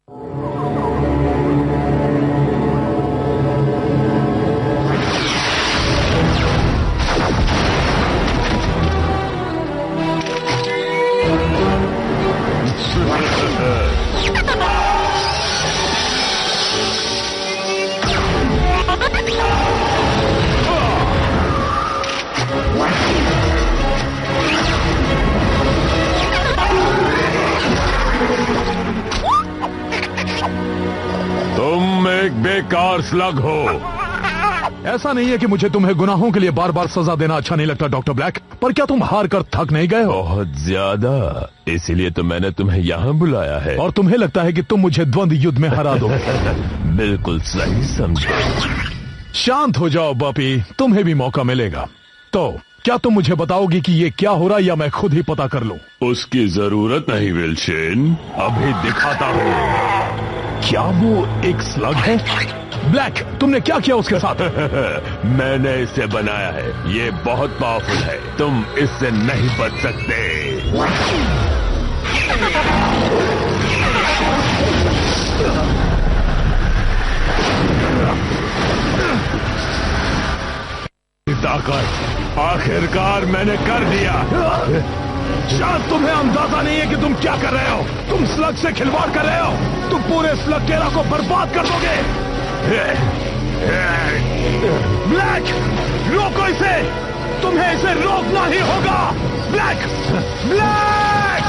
तुम एक बेकार स्लग हो। ऐसा नहीं है कि मुझे तुम्हें गुनाहों के लिए बार बार सजा देना अच्छा नहीं लगता डॉक्टर ब्लैक, पर क्या तुम हार कर थक नहीं गए हो? बहुत ज्यादा, इसीलिए तो मैंने तुम्हें यहाँ बुलाया है। और तुम्हें लगता है कि तुम मुझे द्वंद्व युद्ध में हरा दो? बिल्कुल सही समझे। शांत हो जाओ बॉपी, तुम्हें भी मौका मिलेगा। तो क्या तुम मुझे बताओगी कि ये क्या हो रहा है, या मैं खुद ही पता कर लूं? उसकी जरूरत नहीं विल्शन, अभी दिखाता हूँ। क्या वो एक स्लग है? ब्लैक, तुमने क्या किया उसके साथ? मैंने इसे बनाया है, ये बहुत पावरफुल है, तुम इससे नहीं बच सकते। ताकत आखिरकार मैंने कर दिया। शायद तुम्हें अंदाजा नहीं है कि तुम क्या कर रहे हो। तुम स्लग से खिलवाड़ कर रहे हो। तुम पूरे स्लग टेरा को बर्बाद कर दोगे। ब्लैक, रोको इसे, तुम्हें इसे रोकना ही होगा। ब्लैक, ब्लैक,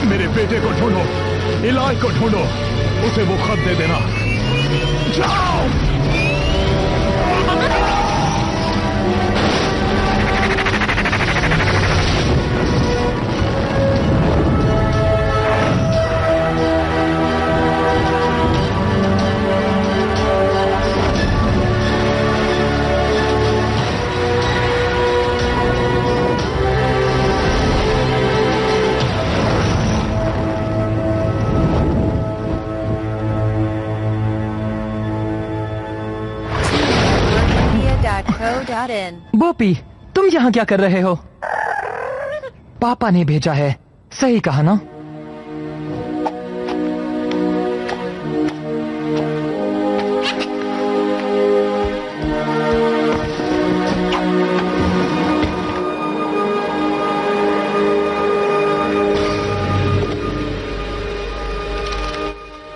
मेरे बेटे को ढूंढो, इलाज को ढूंढो, उसे वो खत दे देना। जाओ। बोपी, तुम यहाँ क्या कर रहे हो? पापा ने भेजा है, सही कहा ना?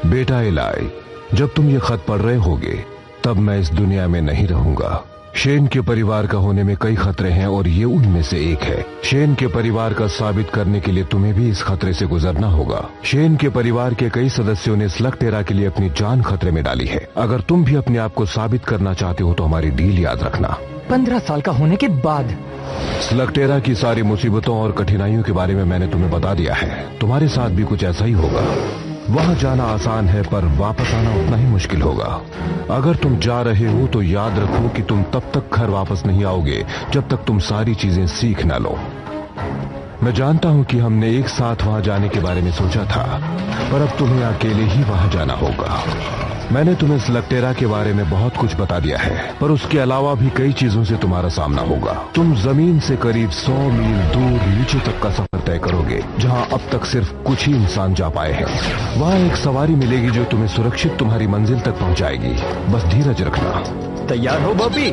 बेटा इलाई, जब तुम ये खत पढ़ रहे होगे तब मैं इस दुनिया में नहीं रहूंगा। शेन के परिवार का होने में कई खतरे हैं और ये उनमें से एक है। शेन के परिवार का साबित करने के लिए तुम्हें भी इस खतरे से गुजरना होगा। शेन के परिवार के कई सदस्यों ने स्लगटेरा के लिए अपनी जान खतरे में डाली है। अगर तुम भी अपने आप को साबित करना चाहते हो तो हमारी डील याद रखना। 15 साल का होने के बाद स्लगटेरा की सारी मुसीबतों और कठिनाइयों के बारे में मैंने तुम्हें बता दिया है। तुम्हारे साथ भी कुछ ऐसा ही होगा। वहां जाना आसान है पर वापस आना उतना ही मुश्किल होगा। अगर तुम जा रहे हो तो याद रखो कि तुम तब तक घर वापस नहीं आओगे जब तक तुम सारी चीजें सीख न लो। मैं जानता हूं कि हमने एक साथ वहां जाने के बारे में सोचा था, पर अब तुम्हें अकेले ही वहां जाना होगा। मैंने तुम्हें स्लगटेरा के बारे में बहुत कुछ बता दिया है, पर उसके अलावा भी कई चीजों से तुम्हारा सामना होगा। तुम जमीन से करीब 100 मील दूर नीचे तक का सफर तय करोगे, जहां अब तक सिर्फ कुछ ही इंसान जा पाए हैं। वहां एक सवारी मिलेगी जो तुम्हें सुरक्षित तुम्हारी मंजिल तक पहुंचाएगी। बस धीरज रखना। तैयार हो बॉबी?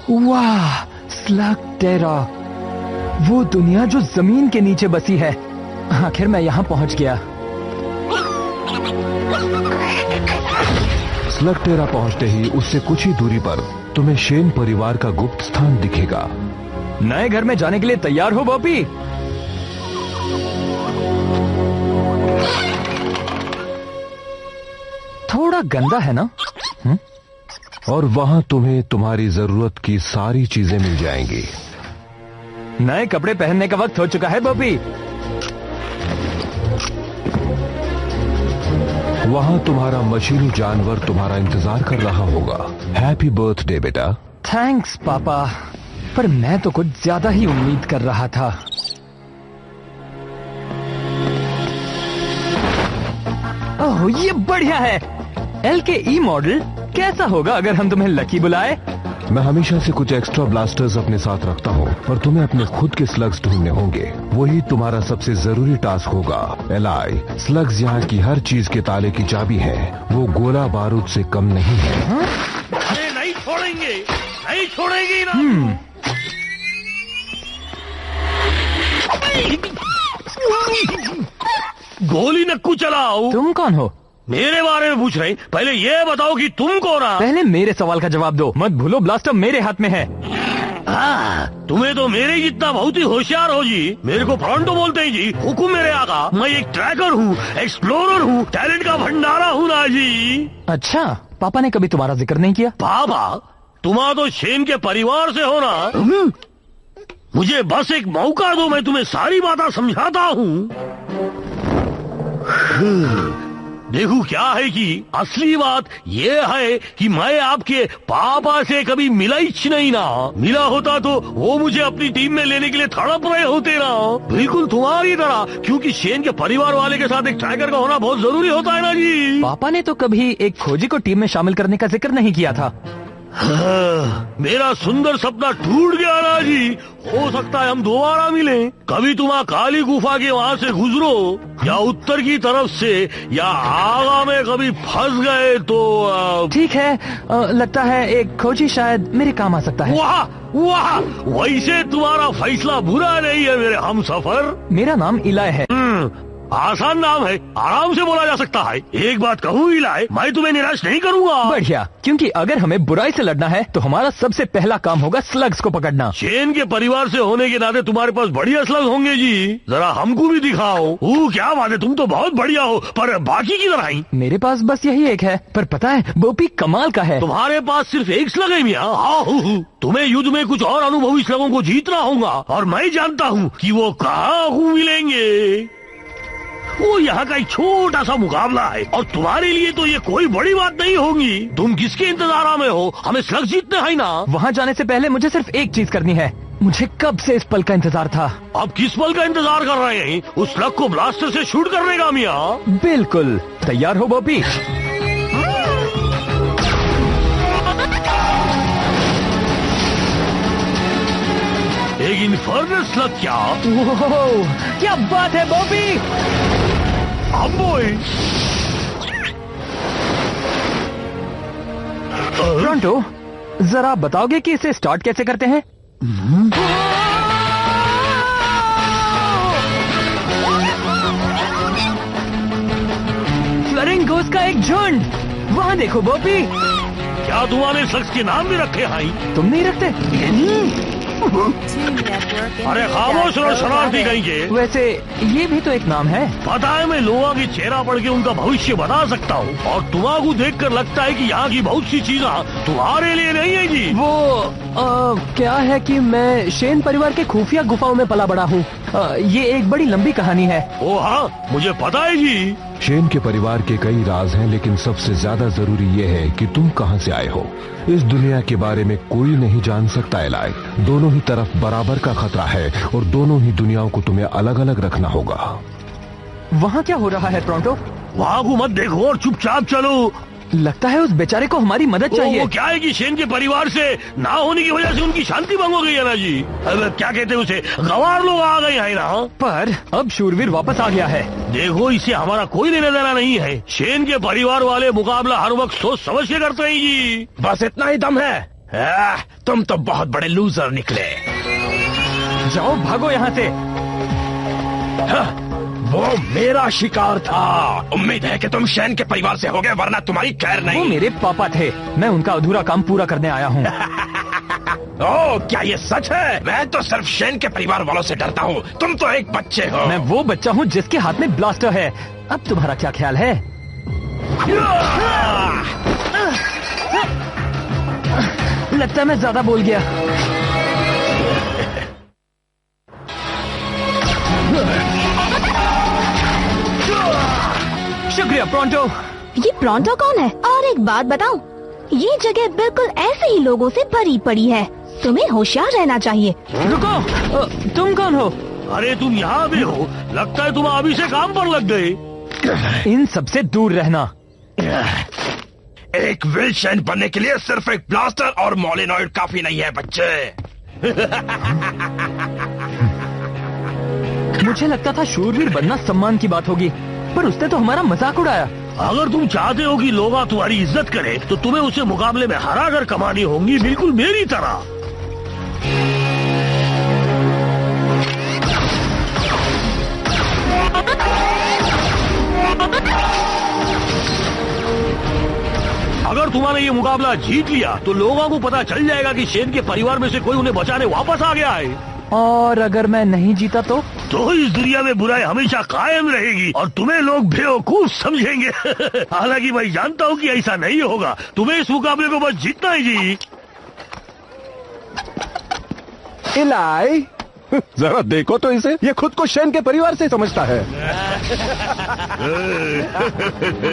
वाह, स्लगटेरा, वो दुनिया जो जमीन के नीचे बसी है। आखिर मैं यहां पहुंच गया। स्लगटेरा पहुंचते ही उससे कुछ ही दूरी पर तुम्हें शेन परिवार का गुप्त स्थान दिखेगा। नए घर में जाने के लिए तैयार हो बॉबी? थोड़ा गंदा है ना? और वहां तुम्हें तुम्हारी जरूरत की सारी चीजें मिल जाएंगी। नए कपड़े पहनने का वक्त हो चुका है बॉबी। वहां तुम्हारा मशीनी जानवर तुम्हारा इंतजार कर रहा होगा। हैप्पी बर्थडे बेटा। थैंक्स पापा, पर मैं तो कुछ ज्यादा ही उम्मीद कर रहा था। ओह, ये बढ़िया है। LKE मॉडल कैसा होगा अगर हम तुम्हें लकी बुलाए? मैं हमेशा से कुछ एक्स्ट्रा ब्लास्टर्स अपने साथ रखता हूँ, पर तुम्हें अपने खुद के स्लग्स ढूंढने होंगे। वही तुम्हारा सबसे जरूरी टास्क होगा। एलाई, स्लग्स यहाँ की हर चीज के ताले की चाबी है। वो गोला बारूद से कम नहीं है। अरे नहीं छोड़ेंगे, नहीं छोड़ेंगे ना। गोली नक्कू चलाओ। तुम कौन हो? मेरे बारे में पूछ रहे? पहले ये बताओ कि तुम कौन हो? पहले मेरे सवाल का जवाब दो। मत भूलो ब्लास्टर मेरे हाथ में है। तुम्हें तो मेरे जितना बहुत ही होशियार हो जी। मेरे को फ्रंटो बोलते हैं जी। हुकुम मेरे आका। मैं एक ट्रैकर हूँ, एक्सप्लोरर हूँ, टैलेंट का भंडारा हूँ ना जी। अच्छा, पापा ने कभी तुम्हारा जिक्र नहीं किया? पापा, तुम्हारा तो शेन के परिवार से हो ना। मुझे बस एक मौका दो, मैं तुम्हें सारी बातें समझाता हूँ। देखो क्या है कि असली बात ये है कि मैं आपके पापा से कभी मिला ही नहीं ना। मिला होता तो वो मुझे अपनी टीम में लेने के लिए तड़प रहे होते ना, बिल्कुल तुम्हारी तरह। क्योंकि शेन के परिवार वाले के साथ एक ट्रैकर का होना बहुत जरूरी होता है ना जी। पापा ने तो कभी एक खोजी को टीम में शामिल करने का जिक्र नहीं किया था। मेरा सुंदर सपना टूट गया ना जी। हो सकता है हम दोबारा मिलें। कभी तुम काली गुफा के वहाँ से गुजरो, या उत्तर की तरफ से, या आगा में कभी फंस गए तो ठीक है, लगता है एक खोजी शायद मेरे काम आ सकता है। वाह वाह, वैसे तुम्हारा फैसला बुरा नहीं है मेरे हमसफर। मेरा नाम इलाय है। आसान नाम है, आराम से बोला जा सकता है। एक बात कहूँ इलाय, मैं तुम्हें निराश नहीं करूँगा। बढ़िया, क्योंकि अगर हमें बुराई से लड़ना है तो हमारा सबसे पहला काम होगा स्लग्स को पकड़ना। शेन के परिवार से होने के नाते तुम्हारे पास बढ़िया स्लग्स होंगे जी। जरा हमको भी दिखाओ। क्या बात है, तुम तो बहुत बढ़िया हो, पर बाकी की तरह ही। मेरे पास बस यही एक है, पर पता है बोपी कमाल का है। तुम्हारे पास सिर्फ एक स्लग है मियाँ? हाँ, तुम्हें युद्ध में कुछ और अनुभवी स्लगों को जीतना होगा, और मैं जानता हूँ कि वो कहाँ मिलेंगे। वो यहाँ का एक छोटा सा मुकाबला है, और तुम्हारे लिए तो ये कोई बड़ी बात नहीं होगी। तुम किसके इंतजार में हो? हमें स्लग जीतने है ना। वहाँ जाने से पहले मुझे सिर्फ एक चीज करनी है। मुझे कब से इस पल का इंतजार था। अब किस पल का इंतजार कर रहे हैं? उस स्लग को ब्लास्टर से शूट करने का मियाँ। बिल्कुल, तैयार हो बॉबी? एक इन्फर्नल स्लग क्या? क्या बात है बॉबी। फ्रंटो, जरा बताओगे कि इसे स्टार्ट कैसे करते हैं? फ्लरिंगोस का एक झुंड। वहाँ देखो बॉबी। क्या तुम्हारे शख्स के नाम भी रखे हैं? तुम नहीं रखते? अरे खामोश और शरारती कहीं के। वैसे ये भी तो एक नाम है। पता है, मैं लोगों की चेहरा पढ़ के उनका भविष्य बता सकता हूँ, और तुम्हारा देखकर लगता है कि यहाँ की बहुत सी चीजें तुम्हारे लिए नहीं है जी। वो क्या है कि मैं शेन परिवार के खुफिया गुफाओं में पला बड़ा हूँ। ये एक बड़ी लंबी कहानी है। ओ हाँ, मुझे पता है जी। शेन के परिवार के कई राज हैं, लेकिन सबसे ज्यादा जरूरी ये है कि तुम कहाँ से आए हो। इस दुनिया के बारे में कोई नहीं जान सकता एलाई। दोनों ही तरफ बराबर का खतरा है, और दोनों ही दुनियाओं को तुम्हें अलग अलग रखना होगा। वहाँ क्या हो रहा है टोरंटो? वहाँ को मत देखो और चुपचाप चलो। लगता है उस बेचारे को हमारी मदद चाहिए। वो क्या है कि शेन के परिवार से ना होने की वजह से उनकी शांति भंग हो गई है ना जी। क्या कहते हैं उसे, गवार लोग आ गए हैं ना। पर अब शूरवीर वापस आ गया है। देखो, इससे हमारा कोई लेना देना नहीं है। शेन के परिवार वाले मुकाबला हर वक्त सोच समझ के करते हैं जी। बस इतना ही दम है। तुम तो बहुत बड़े लूजर निकले। जाओ, भागो यहाँ से। वो मेरा शिकार था। उम्मीद है कि तुम शेन के परिवार से होगे, वरना तुम्हारी खैर नहीं। वो मेरे पापा थे, मैं उनका अधूरा काम पूरा करने आया हूँ। ओह, क्या ये सच है? मैं तो सिर्फ शेन के परिवार वालों से डरता हूँ। तुम तो एक बच्चे हो। मैं वो बच्चा हूँ जिसके हाथ में ब्लास्टर है। अब तुम्हारा क्या ख्याल है? लगता है मैं ज्यादा बोल गया। शुक्रिया प्रोंटो। ये प्रोंटो कौन है? और एक बात बताऊं, ये जगह बिल्कुल ऐसे ही लोगों से भरी पड़ी है। तुम्हें होशियार रहना चाहिए। रुको, तुम कौन हो? अरे तुम यहाँ भी हो? लगता है तुम अभी से काम पर लग गए। इन सबसे दूर रहना। एक विलशेन बनने के लिए सिर्फ एक ब्लास्टर और मोलिनॉइड काफी नहीं है बच्चे। मुझे लगता था शूरवीर बनना सम्मान की बात होगी, पर उसने तो हमारा मजाक उड़ाया। अगर तुम चाहते हो कि लोग तुम्हारी इज्जत करें, तो तुम्हें उसे मुकाबले में हरा कर कमानी होंगी, बिल्कुल मेरी तरह। अगर तुम्हारे ये मुकाबला जीत लिया, तो लोगों को पता चल जाएगा कि शेन के परिवार में से कोई उन्हें बचाने वापस आ गया है। और अगर मैं नहीं जीता तो इस दुनिया में बुराई हमेशा कायम रहेगी और तुम्हें लोग बेवकूफ समझेंगे। हालांकि मैं जानता हूँ कि ऐसा नहीं होगा। तुम्हें इस मुकाबले को बस जीतना ही जी। इलाई, जरा देखो तो इसे, ये खुद को शेन के परिवार से समझता है।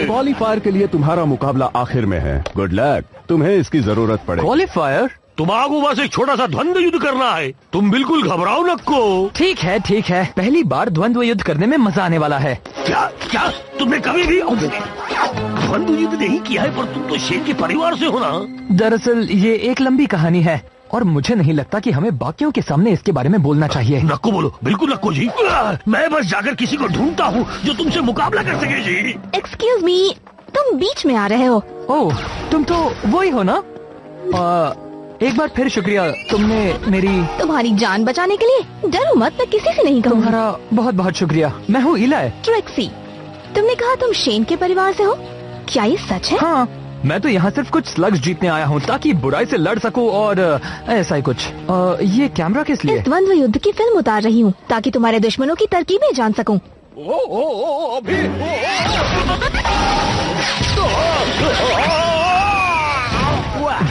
क्वालीफायर के लिए तुम्हारा मुकाबला आखिर में है। गुड लक, तुम्हें इसकी जरूरत पड़े। क्वालीफायर? तुम्हारा बस एक छोटा सा द्वंद्व युद्ध करना है। तुम बिल्कुल घबराओ नको। ठीक है ठीक है, पहली बार द्वंद्व युद्ध करने में मजा आने वाला है। क्या क्या तुमने कभी भी द्वंद्व युद्ध नहीं किया है? पर तुम तो शेन के परिवार से हो ना। दरअसल ये एक लंबी कहानी है और मुझे नहीं लगता कि हमें बाकियों के सामने इसके बारे में बोलना चाहिए। नको बोलो, बिल्कुल नको जी। मैं बस जाकर किसी को ढूंढता हूँ जो तुमसे मुकाबला कर सके जी। एक्सक्यूज मी, तुम बीच में आ रहे हो। ओह, तुम तो वही हो ना? एक बार फिर शुक्रिया, तुमने तुम्हारी जान बचाने के लिए। डरो मत, मैं किसी से नहीं कहूँगी। तुम्हारा बहुत बहुत शुक्रिया। मैं हूँ इलाई। ट्रिक्सी, तुमने कहा तुम शेन के परिवार से हो, क्या ये सच है? हाँ, मैं तो यहाँ सिर्फ कुछ स्लग्स जीतने आया हूँ ताकि बुराई से लड़ सकूँ और ऐसा ही कुछ। ये कैमरा किस लिए? इस द्वंद्व युद्ध की फिल्म उतार रही हूँ ताकि तुम्हारे दुश्मनों की तरकीबें जान सकूँ।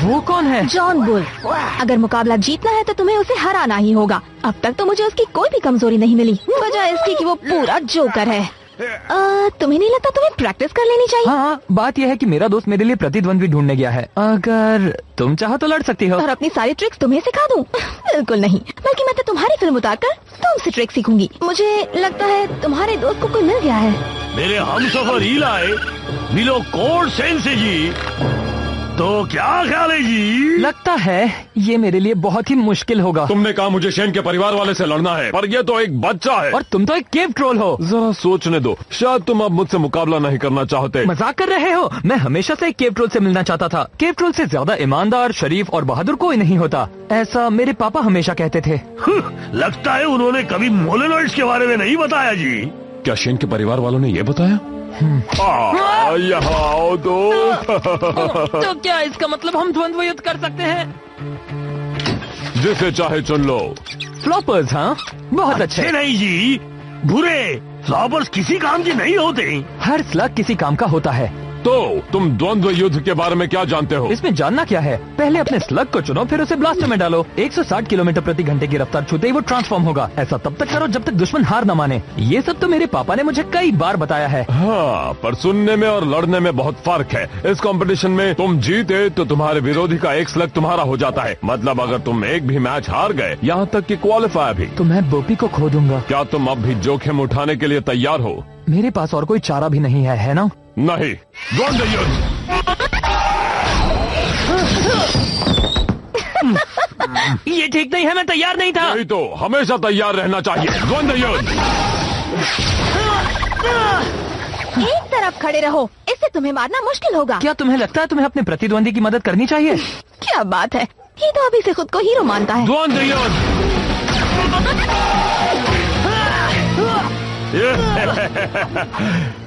वो कौन है? John bull. अगर मुकाबला जीतना है तो तुम्हें उसे हराना ही होगा। अब तक तो मुझे उसकी कोई भी कमजोरी नहीं मिली, वजह इसकी कि वो पूरा जोकर है। तुम्हें नहीं लगता तुम्हें प्रैक्टिस कर लेनी चाहिए? हाँ, बात यह है कि मेरा दोस्त मेरे लिए प्रतिद्वंद्वी ढूंढने गया है। अगर तुम चाहो तो लड़ सकती हो। और अपनी सारी ट्रिक्स तुम्हें सिखा दूं? बिल्कुल नहीं, बल्कि मैं तो तुम्हारी फिल्म उतारकर तुमसे ट्रिक सीखूंगी। मुझे लगता है तुम्हारे दोस्त को कोई मिल गया है। मेरे हमसफर इलाई मिलो कोड सेन से जी। तो क्या ख्याल है जी? लगता है ये मेरे लिए बहुत ही मुश्किल होगा। तुमने कहा मुझे शेन के परिवार वाले से लड़ना है, पर ये तो एक बच्चा है। और तुम तो एक केव ट्रोल हो। जरा सोचने दो, शायद तुम अब मुझसे मुकाबला नहीं करना चाहते। मजाक कर रहे हो? मैं हमेशा से एक केव ट्रोल से मिलना चाहता था। केव ट्रोल से ज्यादा ईमानदार, शरीफ और बहादुर कोई नहीं होता, ऐसा मेरे पापा हमेशा कहते थे। लगता है उन्होंने कभी मोलेनॉइड्स के बारे में नहीं बताया जी। क्या शेन के परिवार वालों ने ये बताया? यहाँ आओ तो क्या इसका मतलब हम द्वंद्व युद्ध कर सकते हैं? जिसे चाहे चुन लो। फ्लॉपर्स? हाँ, बहुत अच्छे। नहीं जी, बुरे फ्लॉपर्स किसी काम के नहीं होते। हर स्लग किसी काम का होता है। तो तुम द्वंद्व युद्ध के बारे में क्या जानते हो? इसमें जानना क्या है? पहले अपने स्लग को चुनो, फिर उसे ब्लास्टर में डालो। 160 किलोमीटर प्रति घंटे की रफ्तार छूते ही वो ट्रांसफॉर्म होगा। ऐसा तब तक करो जब तक दुश्मन हार न माने। ये सब तो मेरे पापा ने मुझे कई बार बताया है। हाँ, पर सुनने में और लड़ने में बहुत फर्क है। इस कंपटीशन में तुम जीते तो तुम्हारे विरोधी का एक स्लग तुम्हारा हो जाता है। मतलब अगर तुम एक भी मैच हार गए, यहाँ तक कि क्वालिफायर भी, तो मैं बोपी को खो दूंगा। क्या तुम अब भी जोखिम उठाने के लिए तैयार हो? मेरे पास और कोई चारा भी नहीं है ना? नहीं। द्वंद्व युद्ध। ये ठीक नहीं है, मैं तैयार नहीं था। नहीं तो हमेशा तैयार रहना चाहिए। द्वंद्व युद्ध। एक तरफ खड़े रहो, इससे तुम्हें मारना मुश्किल होगा। क्या तुम्हें लगता है तुम्हें अपने प्रतिद्वंदी की मदद करनी चाहिए? क्या बात है, ये तो अभी से खुद को हीरो मानता है। द्वंद्व युद्ध।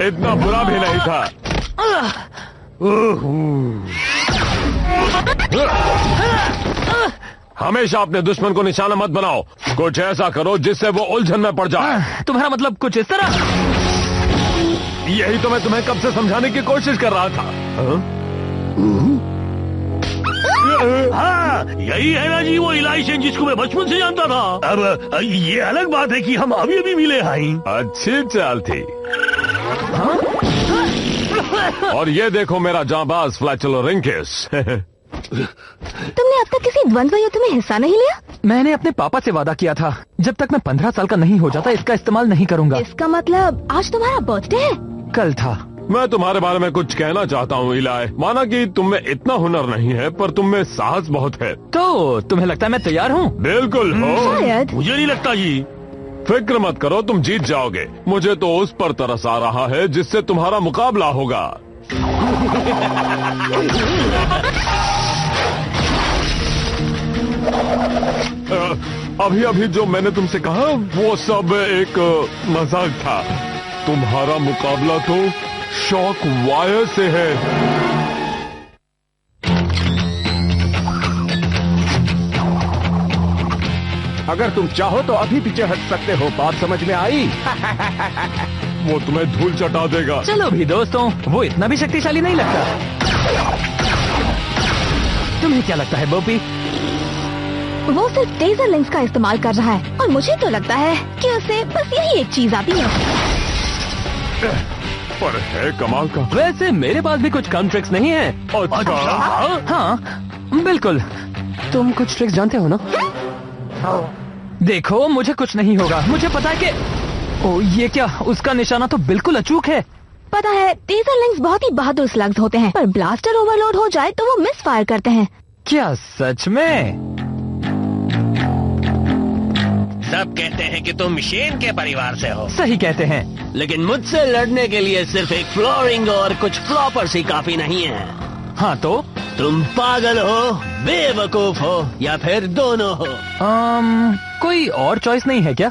इतना बुरा भी नहीं था। हमेशा अपने दुश्मन को निशाना मत बनाओ। कुछ ऐसा करो जिससे वो उलझन में पड़ जाए। तुम्हारा मतलब कुछ इस तरह? यही तो मैं तुम्हें कब से समझाने की कोशिश कर रहा था। हाँ, यही है ना जी वो इलाई सेन जिसको मैं बचपन से जानता था। अब ये अलग बात है कि हम अभी अभी मिले हैं। अच्छी चाल थी। और ये देखो मेरा जांबाज फ्लैचलोरिंकस। तुमने अब तक किसी द्वंद्व युद्ध में हिस्सा नहीं लिया? मैंने अपने पापा से वादा किया था, जब तक मैं 15 साल का नहीं हो जाता इसका इस्तेमाल नहीं करूंगा। इसका मतलब आज तुम्हारा बर्थडे है? कल था। मैं तुम्हारे बारे में कुछ कहना चाहता हूँ इलाई। माना कि तुम में इतना हुनर नहीं है, पर तुम में साहस बहुत है। तो तुम्हें लगता है मैं तैयार हूँ? बिल्कुल हो। शायद। मुझे नहीं लगता जी। फिक्र मत करो, तुम जीत जाओगे। मुझे तो उस पर तरस आ रहा है जिससे तुम्हारा मुकाबला होगा। अभी अभी जो मैंने तुमसे कहा वो सब एक मजाक था। तुम्हारा मुकाबला तो शॉक वायर से है। अगर तुम चाहो तो अभी पीछे हट सकते हो। बात समझ में आई? वो तुम्हें धूल चटा देगा। चलो भी दोस्तों, वो इतना भी शक्तिशाली नहीं लगता। तुम्हें क्या लगता है बोपी? वो सिर्फ टेजर लेंस का इस्तेमाल कर रहा है और मुझे तो लगता है कि उसे बस यही एक चीज आती है। पर है कमाल का। वैसे मेरे पास भी कुछ कम ट्रिक्स नहीं है। अच्छा। हाँ बिल्कुल। तुम कुछ ट्रिक्स जानते हो ना? देखो मुझे कुछ नहीं होगा। मुझे पता है कि ओ ये क्या, उसका निशाना तो बिल्कुल अचूक है। पता है टेजर लेंस बहुत ही बहादुर स्लग्स होते हैं, पर ब्लास्टर ओवरलोड हो जाए तो वो मिस फायर करते हैं। क्या सच में? सब कहते हैं कि तुम शेन के परिवार से हो। सही कहते हैं, लेकिन मुझसे लड़ने के लिए सिर्फ एक फ्लोरिंग और कुछ फ्लॉपर्स ही काफी नहीं है। हाँ तो तुम पागल हो, बेवकूफ हो या फिर दोनों हो। कोई और चॉइस नहीं है क्या?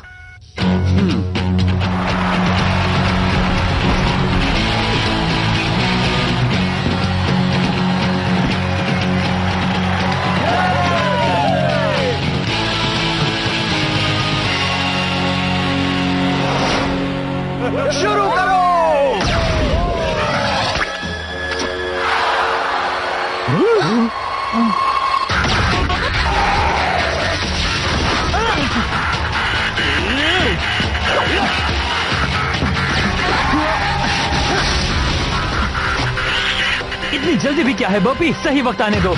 शुरू करो। इतनी जल्दी भी क्या है बॉपी, सही वक्त आने दो।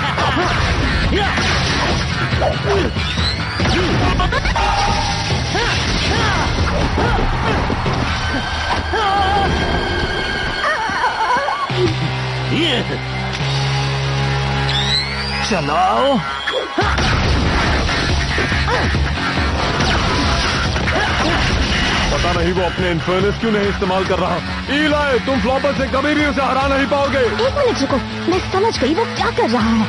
चलाओ। पता नहीं वो अपने इन्फर्नस क्यों नहीं इस्तेमाल कर रहा। इलाई, तुम फ्लॉपर से कभी भी उसे हरा नहीं पाओगे। 1 मिनट रुको, मैं समझ गई वो क्या कर रहा है।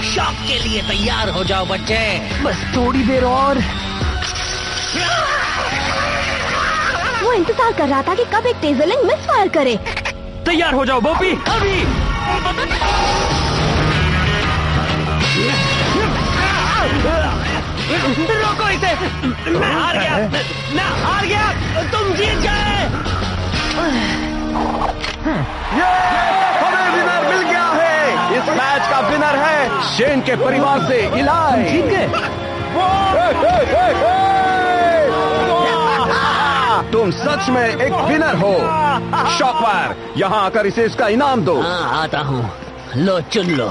शॉक के लिए तैयार हो जाओ बच्चे। बस थोड़ी देर और। वो इंतजार कर रहा था कि कब एक टेजर लेंस मिस फायर करे। तैयार हो जाओ बॉपी, अभी। रोको इसे। मैं हार गया, मैं हार गया, तुम जीत गए। हमें विनर मिल गया है। इस मैच का विनर है शेन के परिवार से इलाई। जीत गए। तुम सच में एक विनर हो। शॉकवायर, यहाँ आकर इसे इसका इनाम दो। हाँ आता हूँ, लो चुन लो।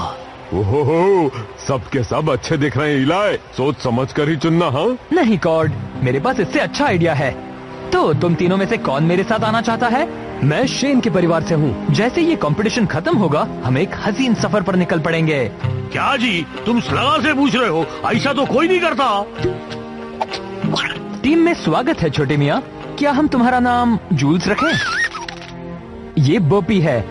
ओहो, सब के सब अच्छे दिख रहे हैं इलाई। सोच समझ कर ही चुनना। हाँ नहीं कॉर्ड, मेरे पास इससे अच्छा आइडिया है। तो तुम तीनों में से कौन मेरे साथ आना चाहता है? मैं शेन के परिवार से हूँ। जैसे ये कंपटीशन खत्म होगा, हम एक हसीन सफर पर निकल पड़ेंगे। क्या जी, तुम सलाह से पूछ रहे हो? ऐसा तो कोई नहीं करता। टीम में स्वागत है छोटे मियाँ। क्या हम तुम्हारा नाम जूल्स रखें? ये बॉपी है।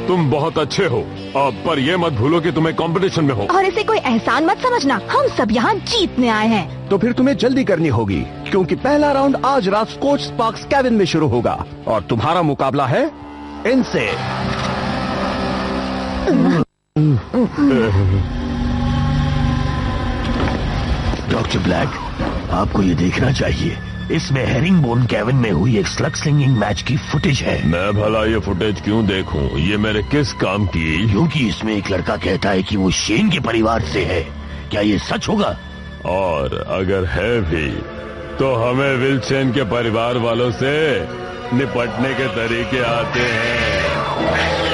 तुम बहुत अच्छे हो। पर ये मत भूलो कि तुम्हें कंपटीशन में हो। और इसे कोई एहसान मत समझना, हम सब यहाँ जीतने आए हैं। तो फिर तुम्हें जल्दी करनी होगी, क्योंकि पहला राउंड आज रात स्कॉच स्पार्क्स केबिन में शुरू होगा और तुम्हारा मुकाबला है इनसे। डॉक्टर ब्लैक, आपको ये देखना चाहिए, इसमें हेरिंगबोन केबिन में हुई एक स्लग स्लिंगिंग मैच की फुटेज है। मैं भला ये फुटेज क्यों देखूं? ये मेरे किस काम की? क्योंकि इसमें एक लड़का कहता है कि वो शेन के परिवार से है। क्या ये सच होगा? और अगर है भी तो हमें विल शेन के परिवार वालों से निपटने के तरीके आते हैं।